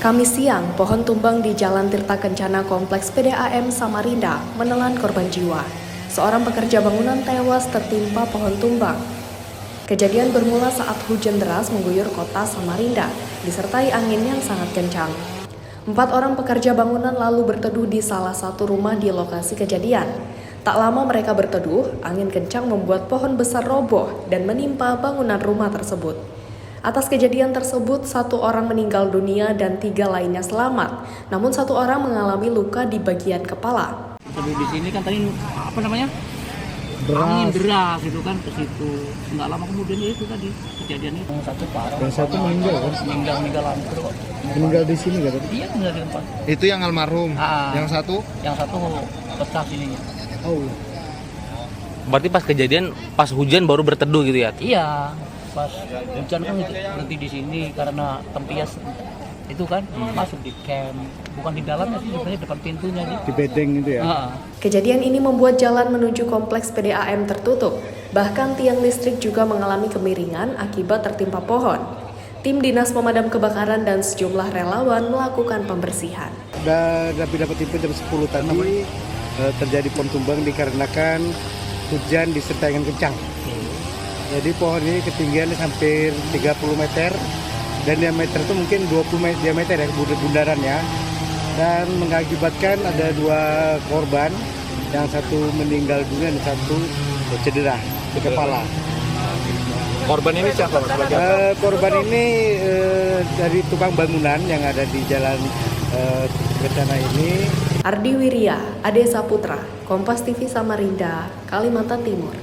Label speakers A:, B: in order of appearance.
A: Kamis siang, pohon tumbang di Jalan Tirta Kencana Kompleks PDAM Samarinda menelan korban jiwa. Seorang pekerja bangunan tewas tertimpa pohon tumbang. Kejadian bermula saat hujan deras mengguyur kota Samarinda, disertai angin yang sangat kencang. 4 orang pekerja bangunan lalu berteduh di salah satu rumah di lokasi kejadian. Tak lama mereka berteduh, angin kencang membuat pohon besar roboh dan menimpa bangunan rumah tersebut. Atas kejadian tersebut, 1 orang meninggal dunia dan 3 lainnya selamat. Namun 1 orang mengalami luka di bagian kepala.
B: Di sini kan tadi angin deras itu kan ke situ. Nggak lama kemudian ya itu tadi kejadian itu. Yang 1 parah.
C: Yang 1 meninggal kan?
B: Meninggal langsung kok.
C: Meninggal di sini kan?
B: Iya, meninggal di tempat.
C: Itu yang almarhum. Yang 1?
B: Yang 1 pecah sininya.
C: Oh.
D: Berarti pas kejadian, pas hujan baru berteduh gitu ya?
B: Iya, pas hujan kan berhenti di sini karena tempias itu kan masuk di camp, bukan di dalamnya sih, sebenarnya depan pintunya
C: Di bedeng itu ya?
A: Kejadian ini membuat jalan menuju kompleks PDAM tertutup. Bahkan tiang listrik juga mengalami kemiringan akibat tertimpa pohon. Tim Dinas Pemadam Kebakaran dan sejumlah relawan melakukan pembersihan.
C: Dapat info jam 10 tadi terjadi pohon tumbang dikarenakan hujan disertai angin kencang. Jadi pohon ini ketinggian hampir 30 meter dan diameter itu mungkin 20 meter diameter ya, bundarannya, dan mengakibatkan ada 2 korban, yang 1 meninggal dunia dan 1 cedera di kepala.
D: Korban ini siapa?
C: Korban ini dari tukang bangunan yang ada di jalan Kencana ini.
A: Ardi Wirya, Ade Saputra, Kompas TV Samarinda, Kalimantan Timur.